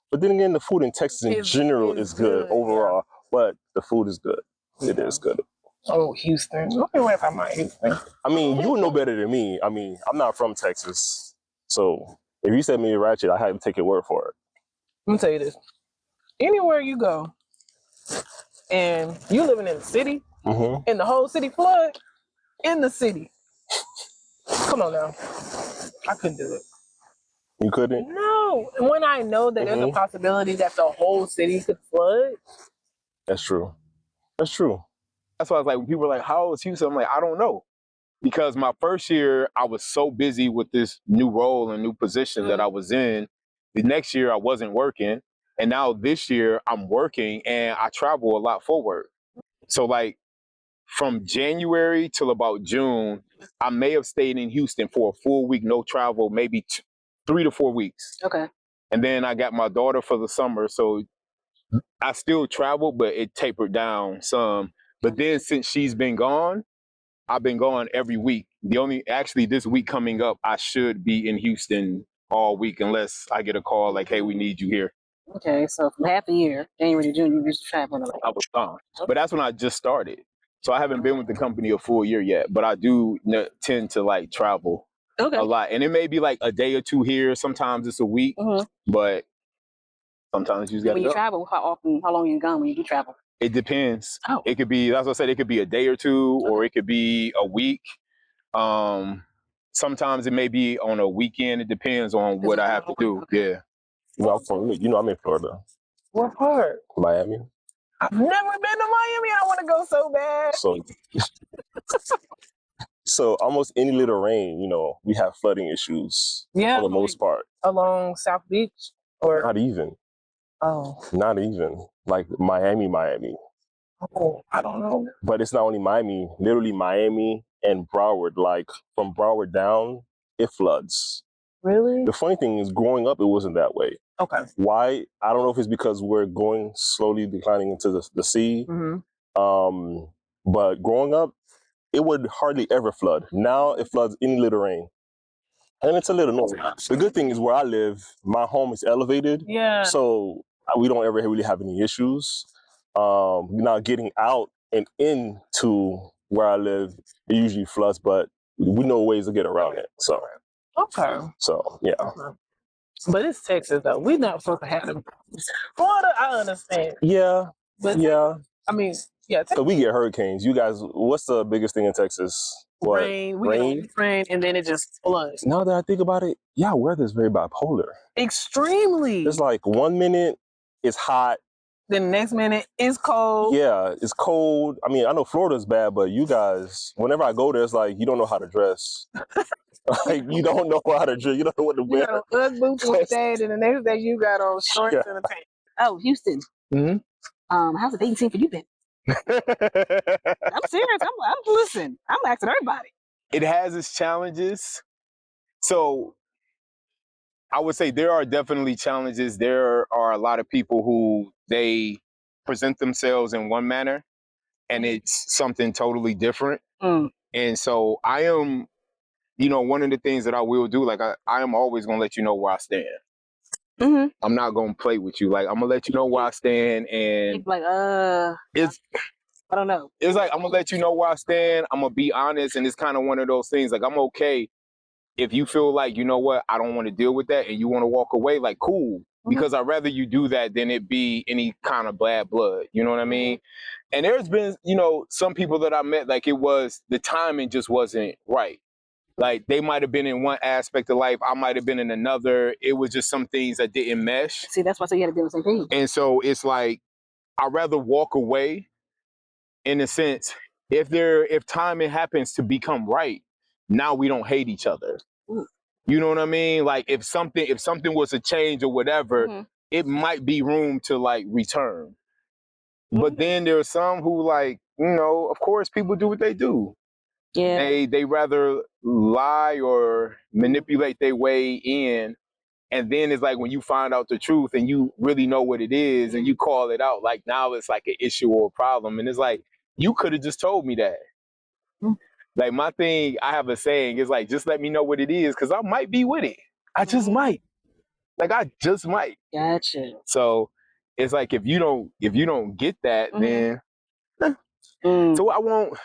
But then again, the food in Texas in general is good overall. Yeah. But the food is good. It is good. Oh, Houston. Okay, what if I'm not Houston? I mean, you would know better than me. I mean, I'm not from Texas. So if you said me ratchet, I had to take your word for it. Let me tell you this. Anywhere you go and you living in the city and the whole city flood in the city. Come on now. I couldn't do it. You couldn't? No. When I know that there's a possibility that the whole city could flood. That's true. That's true. That's why I was like, when people were like, how is Houston? I'm like, I don't know. Because my first year, I was so busy with this new role and new position that I was in. The next year, I wasn't working. And now this year, I'm working and I travel a lot for work. So like from January till about June, I may have stayed in Houston for a full week, no travel, maybe 3 to 4 weeks. Okay. And then I got my daughter for the summer. So I still travel, but it tapered down some. But then since she's been gone, I've been gone every week. Actually this week coming up, I should be in Houston all week unless I get a call like, hey, we need you here. Okay, so for half a year, January to June, you used to traveling a lot. I was gone. But that's when I just started. So I haven't been with the company a full year yet, but I do tend to like travel a lot. And it may be like a day or two here. Sometimes it's a week, but sometimes you just got to go. When you travel, how long are you gone when you do travel? It depends. Oh. It could be, that's what I said, it could be a day or two, or it could be a week. Sometimes it may be on a weekend. It depends on what I have to do. Okay. Yeah. I'm in Florida. What part? Miami. I've never been to Miami. I want to go so bad. So almost any little rain, we have flooding issues for the most part. Along South Beach? Or Not even. Oh. Not even. Like Miami. Oh, I don't know. But it's not only Miami, literally Miami and Broward. Like from Broward down, it floods. Really? The funny thing is, growing up, it wasn't that way. Okay. Why? I don't know if it's because we're going slowly declining into the sea. But growing up, it would hardly ever flood. Now it floods any little rain. And it's a little annoying. The good thing is where I live, my home is elevated. Yeah. So we don't ever really have any issues. Now getting out and into where I live, it usually floods, but we know ways to get around it. So. Okay. So, yeah. But it's Texas, though. We're not supposed to have them. Florida, I understand. Yeah. But yeah. I mean, yeah. Texas. So we get hurricanes. You guys, what's the biggest thing in Texas? What? Rain. We get rain, and then it just floods. Now that I think about it, yeah, weather is very bipolar. Extremely. It's like 1 minute it's hot. Then the next minute it's cold. Yeah, it's cold. I mean, I know Florida's bad, but you guys, whenever I go there, it's like you don't know how to dress. Like you don't know how to dress. You don't know what to wear. You got on Ugg boots one day, and the next day you got on shorts and a tank. Oh, Houston. How's the dating scene for you been? I'm serious. I'm asking everybody. It has its challenges. So I would say there are definitely challenges. There are a lot of people who they present themselves in one manner and it's something totally different. And so I am, one of the things that I will do, like I am always going to let you know where I stand. I'm not gonna play with you. Like, I'm gonna let you know where I stand, and Like, it's I don't know. it's like, I'm gonna let you know where I stand. I'm gonna be honest, and it's kind of one of those things. Like, I'm okay if you feel like, you know what, I don't want to deal with that, and you want to walk away. Like, cool, because I'd rather you do that than it be any kind of bad blood. You know what I mean? And there's been, you know, some people that I met, like, it was the timing just wasn't right. Like, they might have been in one aspect of life, I might have been in another. It was just some things that didn't mesh. See, that's why I said you had to be on the same page. And so it's like, I'd rather walk away in a sense. If timing happens to become right, now we don't hate each other. You know what I mean? Like, if something was to change or whatever, it might be room to like return. But then there are some who, like, you know, of course people do what they do. Yeah. They rather lie or manipulate their way in. And then it's like, when you find out the truth and you really know what it is and you call it out, like, now it's like an issue or a problem. And it's like, you could have just told me that. Like, my thing, I have a saying, is like, just let me know what it is, because I might be with it. I just might. Like, I just might. Gotcha. So it's like, if you don't get that, then so I won't.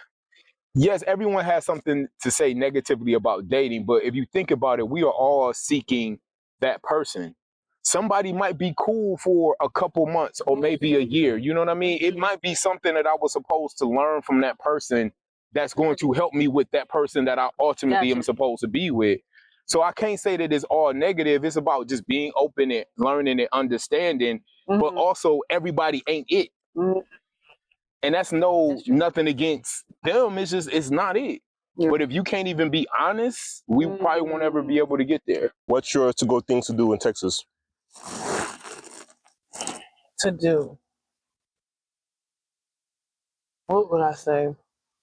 Yes, everyone has something to say negatively about dating, but if you think about it, we are all seeking that person. Somebody might be cool for a couple months or maybe a year. You know what I mean? It might be something that I was supposed to learn from that person that's going to help me with that person that I ultimately am supposed to be with. So I can't say that it's all negative. It's about just being open and learning and understanding, but also everybody ain't it. And that's nothing against them. It's just, it's not it. Yeah. But if you can't even be honest, we probably won't ever be able to get there. What's your to-go things to do in Texas? To do. What would I say?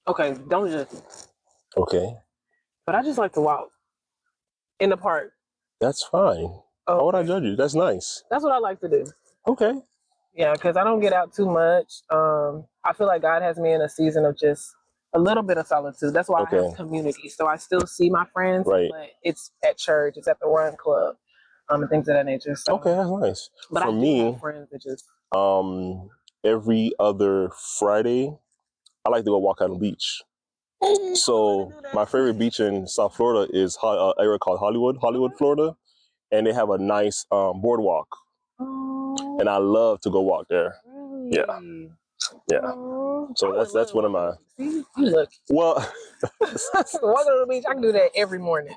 Okay, don't judge me. Okay. But I just like to walk in the park. That's fine. How would I judge you? That's nice. That's what I like to do. Okay. Yeah, because I don't get out too much. I feel like God has me in a season of just a little bit of solitude. That's why I have community. So I still see my friends, but it's at church, it's at the run club, and things of that nature. So, okay, that's nice. But for I do me, have friends that just every other Friday, I like to go walk on the beach. So my favorite beach in South Florida is an area called Hollywood, Florida, and they have a nice boardwalk. And I love to go walk there. Really? Yeah. So that's one of my. See, you look. Well, walking on the beach, I can do that every morning.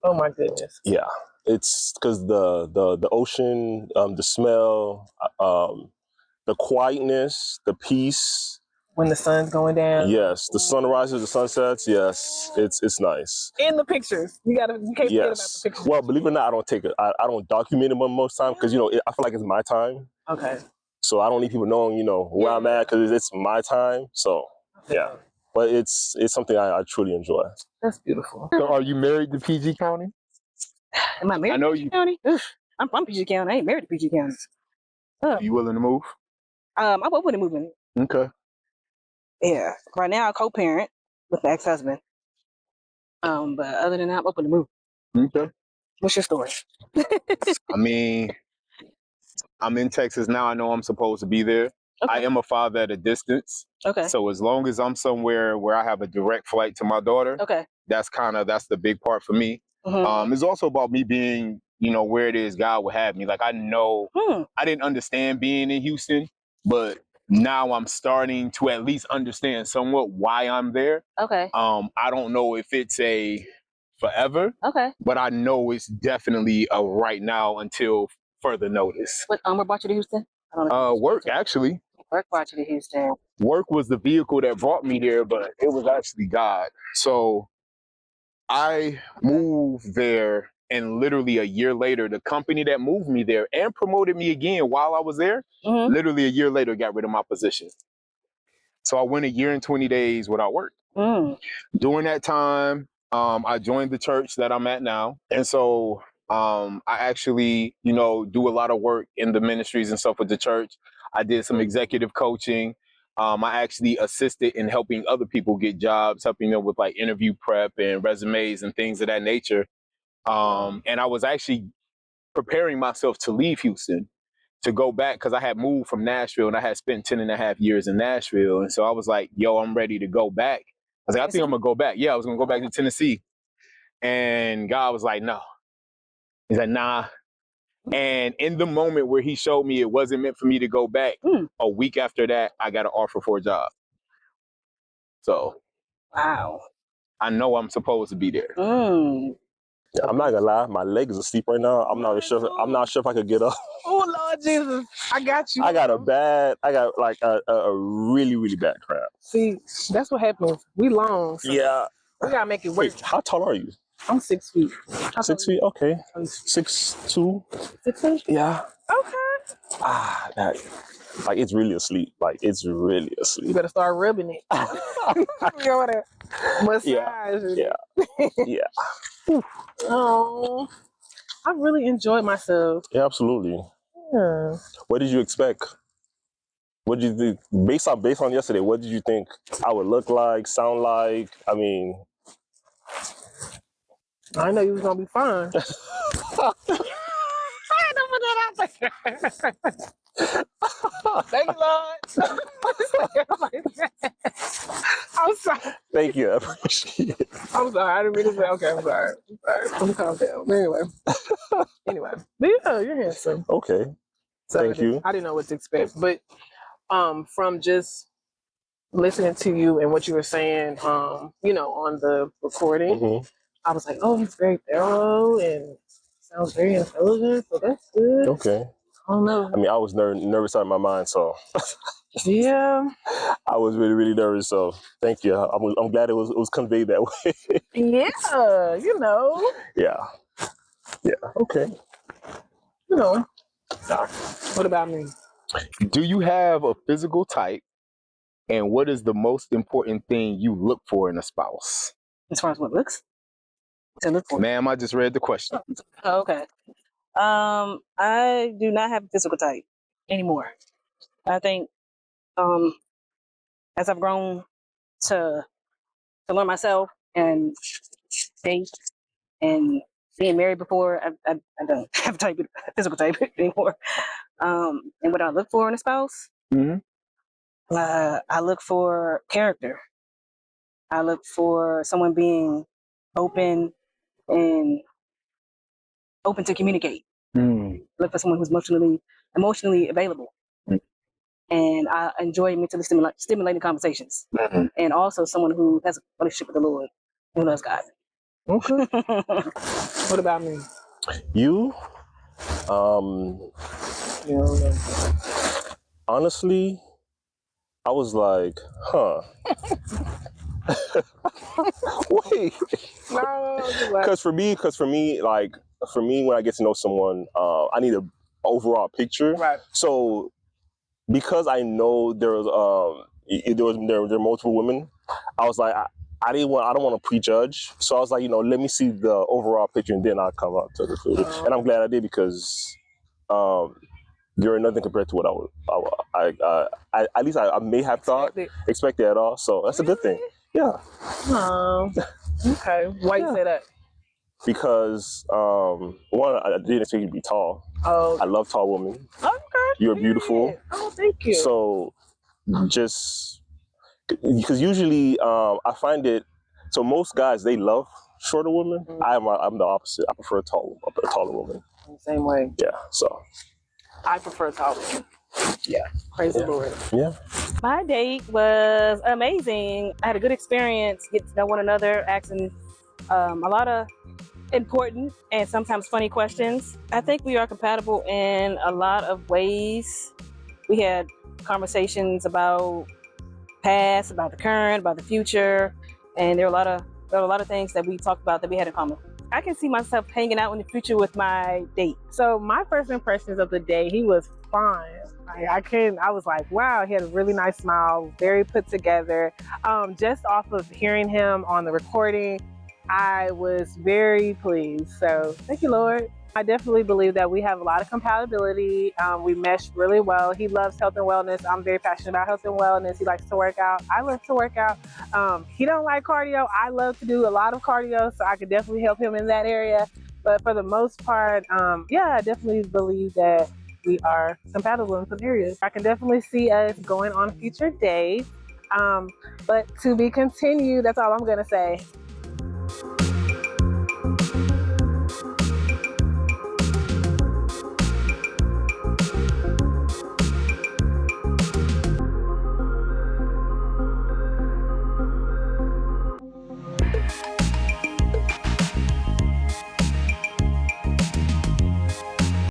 Oh my goodness. Yeah, it's because the ocean, the smell, the quietness, the peace. When the sun's going down. Yes, the sunrises, the sunsets. Yes, it's nice. And the pictures, you can't forget about the pictures. Well, believe it or not, I don't take it. I don't document them most time because I feel like it's my time. Okay. So I don't need people knowing where I'm at because it's my time. So yeah, but it's something I truly enjoy. That's beautiful. So are you married to PG County? Am I married to PG County? I'm from PG County. I ain't married to PG County. Are you willing to move? I'm open to moving. Okay. Yeah. Right now I co-parent with my ex-husband. But other than that, I'm open to move. Okay. What's your story? I mean, I'm in Texas now. I know I'm supposed to be there. Okay. I am a father at a distance. Okay. So as long as I'm somewhere where I have a direct flight to my daughter, that's the big part for me. It's also about me being, where it is God would have me. Like, I know I didn't understand being in Houston, but now I'm starting to at least understand somewhat why I'm there. Okay. I don't know if it's a forever. Okay. But I know it's definitely a right now until further notice. What brought you to Houston? Work, actually. Work brought you to Houston. Work was the vehicle that brought me there, but it was actually God. So I moved there, and literally a year later, the company that moved me there and promoted me again while I was there, literally a year later got rid of my position. So I went a year and 20 days without work. During that time, I joined the church that I'm at now. And so I actually, do a lot of work in the ministries and stuff with the church. I did some executive coaching. I actually assisted in helping other people get jobs, helping them with like interview prep and resumes and things of that nature. And I was actually preparing myself to leave Houston to go back because I had moved from Nashville and I had spent 10 and a half years in Nashville. And so I was like, yo, I'm ready to go back. I was like, I think I'm going to go back. Yeah, I was going to go back to Tennessee. And God was like, no. He's like, nah. And in the moment where he showed me it wasn't meant for me to go back, a week after that, I got an offer for a job. So, Wow. I know I'm supposed to be there. Yeah, I'm not gonna lie, my leg is asleep right now. I'm not sure if I could get up. Oh Lord Jesus, I got you. I got like a really, really bad cramp. See, that's what happens. We long. So Yeah. we gotta make it work. Wait, how tall are you? I'm 6 feet. 6 feet? Okay. 6'2". 6 feet? Yeah. Okay. That, like, it's really asleep. Like, it's really You asleep. better start rubbing it. You gotta massage it. Yeah. Oh, I really enjoyed myself. Yeah, absolutely. Yeah. What did you expect? What did you think? Based on yesterday, what did you think I would look like, sound like? I mean, I know you was gonna be fine. I had to put that out there. Thank you, Lord. I'm sorry. thank you. I appreciate it. I'm sorry. I didn't mean to say. Okay, I'm sorry. I'm calm down. But anyway. But yeah, you're handsome. Okay. So Thank you. I didn't know what to expect, but from just listening to you and what you were saying, on the recording, I was like, oh, he's very thorough and sounds very intelligent, so that's good. Okay. I don't know. I mean, I was nervous out of my mind, so Yeah. I was really, really nervous. So thank you. I'm glad it was conveyed that way. Yeah, Yeah. Okay. Sorry. What about me? Do you have a physical type? And what is the most important thing you look for in a spouse? As far as what looks? To look for. Ma'am, I just read the question. Oh, okay. I do not have a physical type anymore. I think as I've grown to learn myself and date and being married before, I don't have a physical type anymore. And what I look for in a spouse, I look for character. I look for someone being open and open to communicate. Look for someone who's emotionally available. And I enjoy mentally stimulating conversations. And also someone who has a relationship with the Lord, who loves God. Okay. What about me? You, honestly, I was like, huh. Wait. Because for me, when I get to know someone, I need an overall picture. Right. So because I know there are multiple women, I was like, I don't want to prejudge. So I was like, let me see the overall picture and then I'll come out to the conclusion. And I'm glad I did because you're nothing compared to what I may have expected at all. So that's a good thing. Yeah. Oh, okay. Why you say that? Because one, I didn't expect you to be tall. Oh, I love tall women. okay. You're beautiful. Oh, thank you. So just because usually I find it. So most guys, they love shorter women. I'm the opposite. I prefer a taller woman. Same way. Yeah. So I prefer tall women. Yeah. Praise the Lord. Yeah. My date was amazing. I had a good experience, get to know one another, asking a lot of important and sometimes funny questions. I think we are compatible in a lot of ways. We had conversations about past, about the current, about the future, and there were a lot of things that we talked about that we had in common. I can see myself hanging out in the future with my date. So my first impressions of the day, he was fine. I was like, wow, he had a really nice smile, very put together. Just off of hearing him on the recording, I was very pleased. So thank you, Lord. I definitely believe that we have a lot of compatibility. We mesh really well. He loves health and wellness. I'm very passionate about health and wellness. He likes to work out. I love to work out. He don't like cardio. I love to do a lot of cardio, so I could definitely help him in that area. But for the most part, yeah, I definitely believe that we are compatible in some areas. I can definitely see us going on future dates. But to be continued, that's all I'm gonna say.